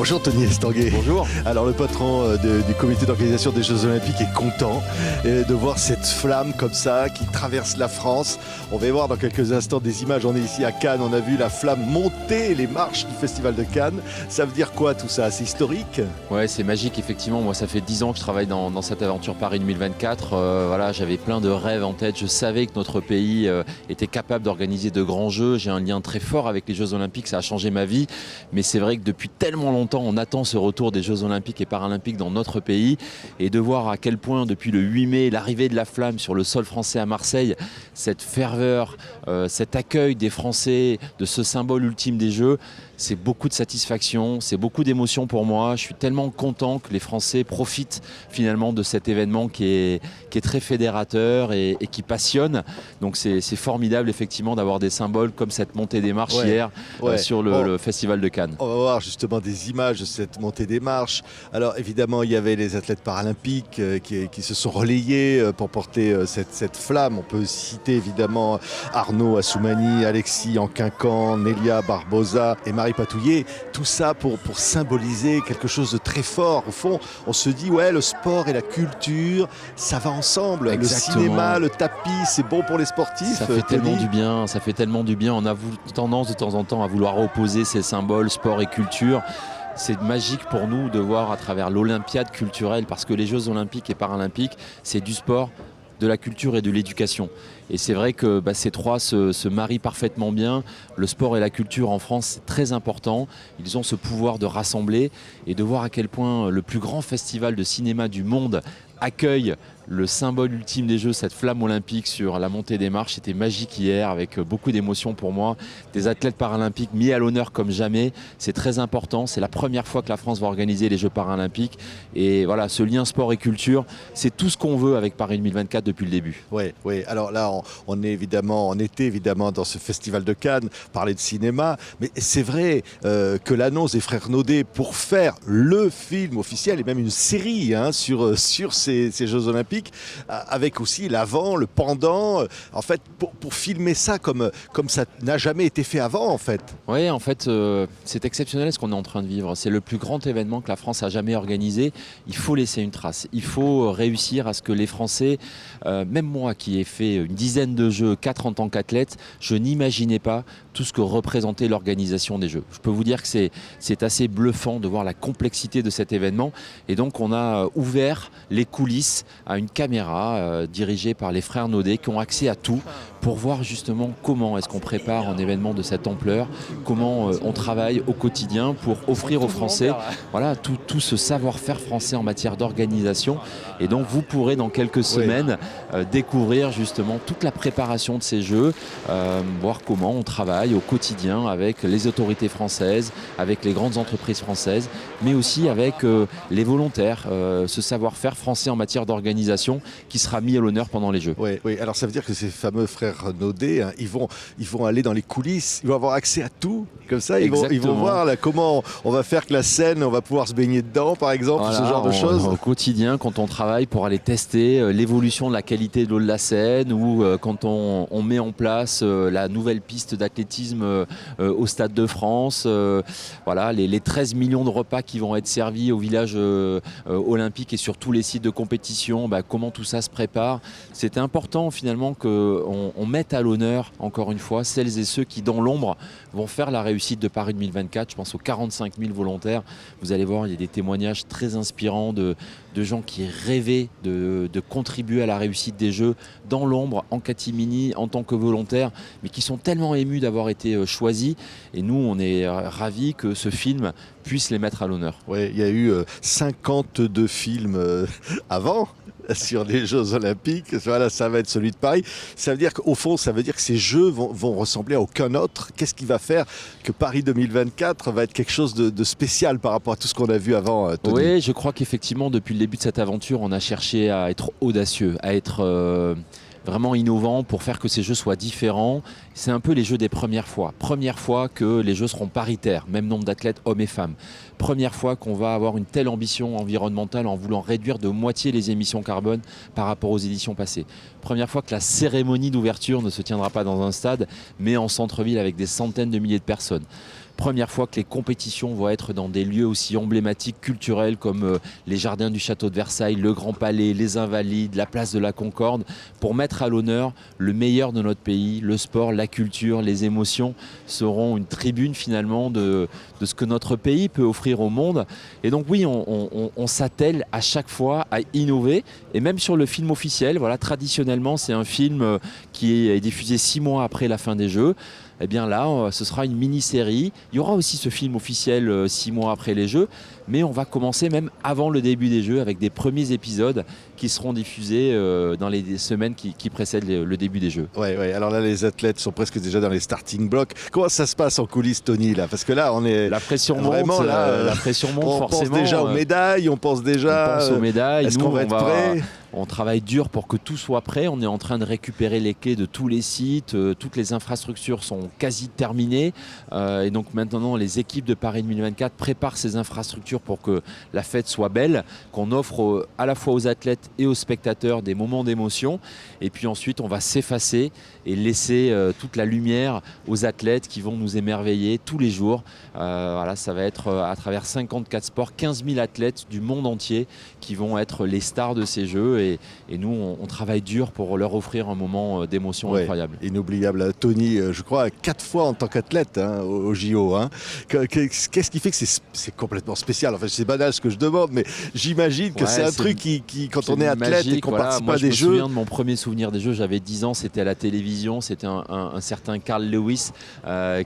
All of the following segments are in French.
Bonjour Tony Estanguet. Bonjour. Alors le patron du comité d'organisation des Jeux Olympiques est content de voir cette flamme comme ça qui traverse la France. On va y voir dans quelques instants des images. On est ici à Cannes, on a vu la flamme monter les marches du Festival de Cannes. Ça veut dire quoi tout ça? C'est historique? Ouais, c'est magique effectivement. Moi, ça fait 10 ans que je travaille dans cette aventure Paris 2024. Voilà, j'avais plein de rêves en tête. Je savais que notre pays était capable d'organiser de grands jeux. J'ai un lien très fort avec les Jeux Olympiques. Ça a changé ma vie. Mais c'est vrai que depuis tellement longtemps, on attend ce retour des Jeux Olympiques et Paralympiques dans notre pays. Et de voir à quel point, depuis le 8 mai, l'arrivée de la flamme sur le sol français à Marseille, cette ferveur, cet accueil des Français, de ce symbole ultime des Jeux, c'est beaucoup de satisfaction, c'est beaucoup d'émotion pour moi. Je suis tellement content que les Français profitent finalement de cet événement qui est très fédérateur et qui passionne. Donc c'est formidable effectivement d'avoir des symboles comme cette montée des marches hier sur le Festival de Cannes. On va voir justement des images de cette montée des marches. Alors évidemment il y avait les athlètes paralympiques qui se sont relayés pour porter cette flamme. On peut citer évidemment Arnaud Assoumani, Alexis Anquincan, Nélia Barbosa et Marie Patouillet, tout ça pour symboliser quelque chose de très fort. Au fond, on se dit, ouais, le sport et la culture, ça va ensemble. Exactement. Le cinéma, le tapis, c'est bon pour les sportifs. Ça fait tellement du bien, ça fait tellement du bien. On a tendance de temps en temps à vouloir opposer ces symboles, sport et culture. C'est magique pour nous de voir à travers l'Olympiade culturelle, parce que les Jeux Olympiques et Paralympiques, c'est du sport, de la culture et de l'éducation. Et c'est vrai que ces trois se marient parfaitement bien. Le sport et la culture en France, c'est très important. Ils ont ce pouvoir de rassembler et de voir à quel point le plus grand festival de cinéma du monde accueille le symbole ultime des Jeux, cette flamme olympique sur la montée des marches. C'était magique hier, avec beaucoup d'émotions pour moi. Des athlètes paralympiques mis à l'honneur comme jamais. C'est très important. C'est la première fois que la France va organiser les Jeux paralympiques. Et voilà, ce lien sport et culture, c'est tout ce qu'on veut avec Paris 2024 depuis le début. Oui. Alors là, on était évidemment dans ce festival de Cannes, parler de cinéma. Mais c'est vrai que l'annonce des frères Naudet pour faire le film officiel et même une série sur ces Jeux Olympiques, avec aussi l'avant, le pendant, en fait, pour filmer ça comme ça n'a jamais été fait avant, en fait. Oui, en fait, c'est exceptionnel ce qu'on est en train de vivre. C'est le plus grand événement que la France a jamais organisé. Il faut laisser une trace. Il faut réussir à ce que les Français, même moi qui ai fait une dizaine de Jeux, 4 en tant qu'athlète, je n'imaginais pas tout ce que représentait l'organisation des Jeux. Je peux vous dire que c'est assez bluffant de voir la complexité de cet événement. Et donc, on a ouvert les coulisses à une caméra dirigée par les frères Naudet qui ont accès à tout pour voir justement comment est-ce qu'on prépare un événement de cette ampleur, comment on travaille au quotidien pour offrir aux Français tout ce savoir-faire français en matière d'organisation. Et donc vous pourrez dans quelques semaines découvrir justement toute la préparation de ces Jeux, voir comment on travaille au quotidien avec les autorités françaises, avec les grandes entreprises françaises, mais aussi avec les volontaires, ce savoir-faire français en matière d'organisation qui sera mis à l'honneur pendant les Jeux. Oui, alors ça veut dire que ces fameux frères Naudet, ils vont aller dans les coulisses, ils vont avoir accès à tout, comme ça, ils vont voir comment on va faire que la Seine, on va pouvoir se baigner dedans, par exemple, ce genre de choses. Au quotidien, quand on travaille pour aller tester l'évolution de la qualité de l'eau de la Seine, ou quand on met en place la nouvelle piste d'athlétisme au Stade de France, les 13 millions de repas qui vont être servis au village olympique et sur tous les sites de compétition, comment tout ça se prépare. C'était important finalement qu'on mette à l'honneur, encore une fois, celles et ceux qui, dans l'ombre, vont faire la réussite de Paris 2024. Je pense aux 45 000 volontaires. Vous allez voir, il y a des témoignages très inspirants de gens qui rêvaient de contribuer à la réussite des Jeux dans l'ombre, en catimini, en tant que volontaires, mais qui sont tellement émus d'avoir été choisis. Et nous, on est ravis que ce film puisse les mettre à l'honneur. Oui, il y a eu 52 films avant sur les Jeux Olympiques. Voilà, ça va être celui de Paris. Ça veut dire qu'au fond, ça veut dire que ces Jeux vont ressembler à aucun autre. Qu'est-ce qui va faire que Paris 2024 va être quelque chose de spécial par rapport à tout ce qu'on a vu avant, Tony? Oui, je crois qu'effectivement, depuis le début de cette aventure, on a cherché à être audacieux, à être vraiment innovant pour faire que ces Jeux soient différents. C'est un peu les Jeux des premières fois. Première fois que les Jeux seront paritaires, même nombre d'athlètes hommes et femmes. Première fois qu'on va avoir une telle ambition environnementale en voulant réduire de moitié les émissions carbone par rapport aux éditions passées. Première fois que la cérémonie d'ouverture ne se tiendra pas dans un stade, mais en centre-ville avec des centaines de milliers de personnes. première fois que les compétitions vont être dans des lieux aussi emblématiques, culturels comme les jardins du château de Versailles, le Grand Palais, les Invalides, la place de la Concorde, pour mettre à l'honneur le meilleur de notre pays, le sport, la culture, les émotions seront une tribune finalement de ce que notre pays peut offrir au monde. Et donc oui, on s'attelle à chaque fois à innover, et même sur le film officiel, voilà, traditionnellement c'est un film qui est diffusé 6 mois après la fin des Jeux. Eh bien là, ce sera une mini-série. Il y aura aussi ce film officiel 6 mois après les Jeux, mais on va commencer même avant le début des Jeux avec des premiers épisodes qui seront diffusés dans les semaines qui précèdent le début des Jeux. Ouais, ouais. Alors là, les athlètes sont presque déjà dans les starting blocks. Comment ça se passe en coulisses, Tony, là? Parce que là, on est la pression vraiment monte, là. la pression monte on forcément. pense déjà aux médailles, on pense aux médailles. Est-ce qu'on va être prêt? On travaille dur pour que tout soit prêt. On est en train de récupérer les clés de tous les sites. Toutes les infrastructures sont quasi terminées. Et donc maintenant, les équipes de Paris 2024 préparent ces infrastructures pour que la fête soit belle, qu'on offre à la fois aux athlètes et aux spectateurs des moments d'émotion. Et puis ensuite, on va s'effacer et laisser toute la lumière aux athlètes qui vont nous émerveiller tous les jours. Voilà, ça va être à travers 54 sports, 15 000 athlètes du monde entier qui vont être les stars de ces Jeux. Et nous, on travaille dur pour leur offrir un moment d'émotion incroyable. Inoubliable. Tony, je crois, 4 fois en tant qu'athlète au JO. Qu'est-ce qui fait que c'est complètement spécial? Enfin, c'est banal ce que je demande, mais j'imagine que c'est un truc qui quand on est athlète magique, et qu'on participe à des Jeux... Je me souviens de mon premier souvenir des Jeux, j'avais 10 ans, c'était à la télévision, c'était un certain Carl Lewis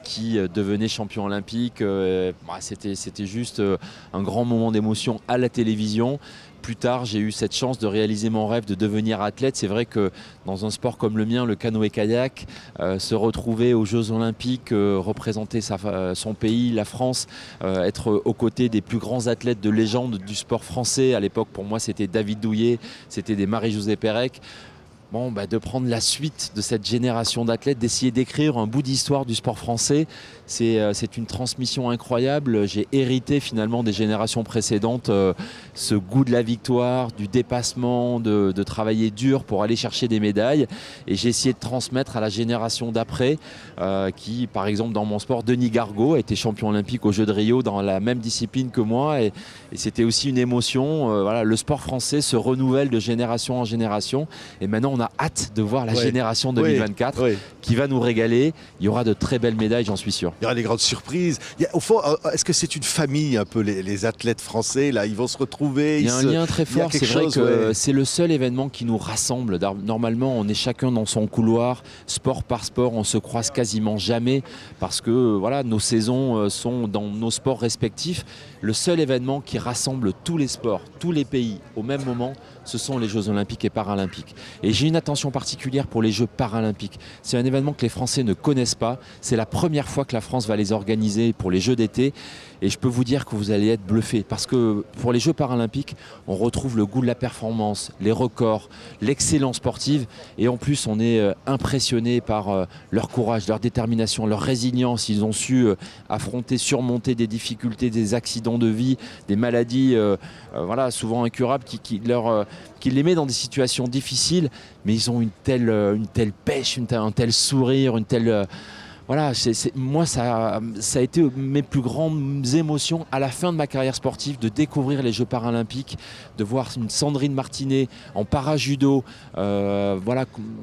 qui devenait champion olympique. C'était juste un grand moment d'émotion à la télévision. Plus tard, j'ai eu cette chance de réaliser mon rêve de devenir athlète. C'est vrai que dans un sport comme le mien, le canoë-kayak, se retrouver aux Jeux Olympiques, représenter son pays, la France, être aux côtés des plus grands athlètes de légende du sport français. À l'époque, pour moi, c'était David Douillet, c'était des Marie-Josée Pérec. De prendre la suite de cette génération d'athlètes, d'essayer d'écrire un bout d'histoire du sport français, c'est une transmission incroyable. J'ai hérité finalement des générations précédentes ce goût de la victoire, du dépassement, de travailler dur pour aller chercher des médailles. Et j'ai essayé de transmettre à la génération d'après, qui, par exemple, dans mon sport, Denis Gargaud a été champion olympique aux Jeux de Rio dans la même discipline que moi. Et c'était aussi une émotion. Voilà, le sport français se renouvelle de génération en génération. Et maintenant, on a hâte de voir la génération 2024 qui va nous régaler. Il y aura de très belles médailles, j'en suis sûr. Il y aura des grandes surprises. Au fond, est-ce que c'est une famille un peu, les athlètes français là? Ils vont se retrouver. Il y a un lien très fort. C'est vrai que c'est le seul événement qui nous rassemble. Normalement, on est chacun dans son couloir. Sport par sport, on se croise quasiment jamais parce que voilà, nos saisons sont dans nos sports respectifs. Le seul événement qui rassemble tous les sports, tous les pays au même moment, ce sont les Jeux Olympiques et Paralympiques. Et j'ai une attention particulière pour les Jeux Paralympiques. C'est un événement que les Français ne connaissent pas. C'est la première fois que la France va les organiser pour les Jeux d'été. Et je peux vous dire que vous allez être bluffés parce que pour les Jeux Paralympiques, on retrouve le goût de la performance, les records, l'excellence sportive. Et en plus, on est impressionné par leur courage, leur détermination, leur résilience. Ils ont su affronter, surmonter des difficultés, des accidents de vie, des maladies souvent incurables qui les met dans des situations difficiles. Mais ils ont une telle pêche, un tel sourire, une telle... Moi, ça a été mes plus grandes émotions à la fin de ma carrière sportive de découvrir les Jeux Paralympiques, de voir une Sandrine Martinet en para-judo,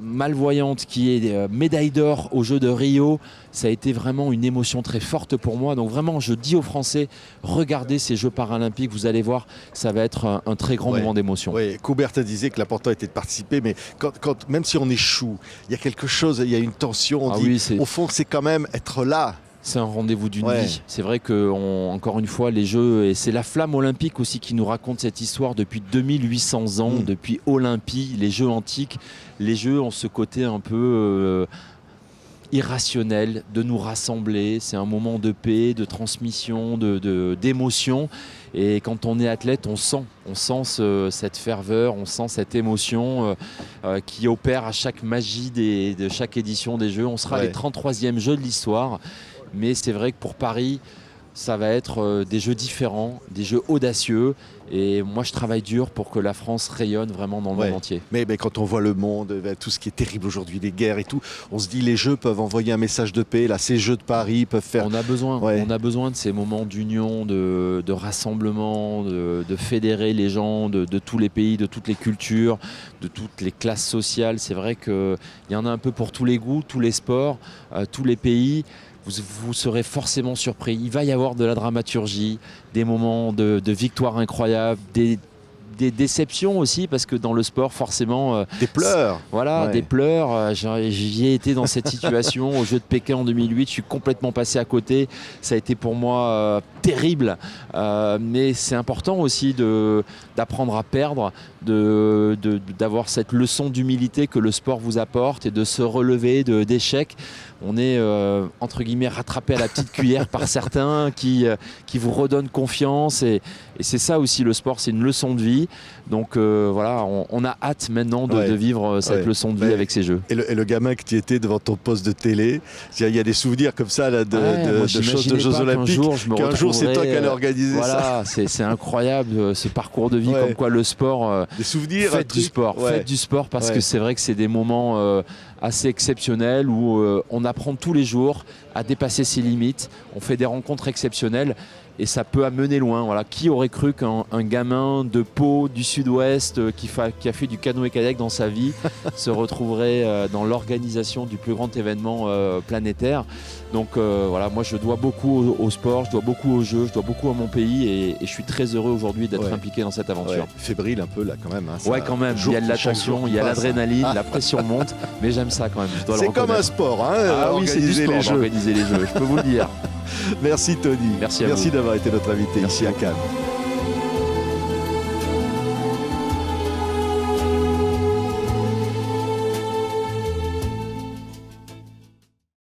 malvoyante, qui est médaille d'or aux Jeux de Rio. Ça a été vraiment une émotion très forte pour moi. Donc vraiment, je dis aux Français, regardez ces Jeux Paralympiques, vous allez voir, ça va être un très grand moment d'émotion. Oui, Coubertin disait que l'important était de participer, mais même si on échoue, il y a quelque chose, il y a une tension. Au fond, c'est quand même être là. C'est un rendez-vous d'une vie. C'est vrai que, encore une fois, les Jeux, et c'est la flamme olympique aussi qui nous raconte cette histoire depuis 2800 ans, depuis Olympie, les Jeux antiques. Les Jeux ont ce côté un peu... irrationnel de nous rassembler. C'est un moment de paix, de transmission, d'émotion. Et quand on est athlète, on sent cette ferveur, on sent cette émotion qui opère à chaque magie de chaque édition des Jeux. On sera les 33e Jeux de l'histoire. Mais c'est vrai que pour Paris, ça va être des jeux différents, des jeux audacieux. Et moi, je travaille dur pour que la France rayonne vraiment dans le monde entier. Mais quand on voit le monde, tout ce qui est terrible aujourd'hui, les guerres et tout, on se dit les jeux peuvent envoyer un message de paix. Là, ces jeux de Paris peuvent faire... On a besoin de ces moments d'union, de rassemblement, de fédérer les gens de tous les pays, de toutes les cultures, de toutes les classes sociales. C'est vrai qu'il y en a un peu pour tous les goûts, tous les sports, tous les pays. Vous serez forcément surpris. Il va y avoir de la dramaturgie, des moments de victoire incroyables, des déceptions aussi, parce que dans le sport, forcément... des pleurs. Voilà, des pleurs. J'y ai été dans cette situation au Jeux de Pékin en 2008. Je suis complètement passé à côté. Ça a été pour moi terrible. Mais c'est important aussi d'apprendre à perdre, d'avoir cette leçon d'humilité que le sport vous apporte et de se relever d'échecs. On est, entre guillemets, rattrapé à la petite cuillère par certains qui vous redonnent confiance. Et c'est ça aussi le sport, c'est une leçon de vie. Donc voilà, on a hâte maintenant de vivre cette leçon de vie avec ces jeux. Et le gamin que tu étais devant ton poste de télé, il y a des souvenirs comme ça là, de Jeux Olympiques. Qu'un jour, c'est toi qui allais organiser ça. C'est incroyable ce parcours de vie, comme quoi le sport... des souvenirs, faites du sport parce que c'est vrai que c'est des moments assez exceptionnels où on apprend tous les jours à dépasser ses limites, on fait des rencontres exceptionnelles et ça peut amener loin. Voilà. Qui aurait cru qu'un gamin de Pau, du sud-ouest, qui a fait du canoë-kayak dans sa vie, se retrouverait dans l'organisation du plus grand événement planétaire. Donc voilà, moi je dois beaucoup au sport, je dois beaucoup aux jeux, je dois beaucoup à mon pays et je suis très heureux aujourd'hui d'être impliqué dans cette aventure. Fébrile un peu là quand même. Quand même, il y a de la tension, il y a l'adrénaline, la pression monte, mais j'aime ça quand même. C'est comme un sport, c'est du sport d'organiser les jeux, je peux vous le dire. Merci Tony. Merci d'avoir été notre invité ici à Cannes.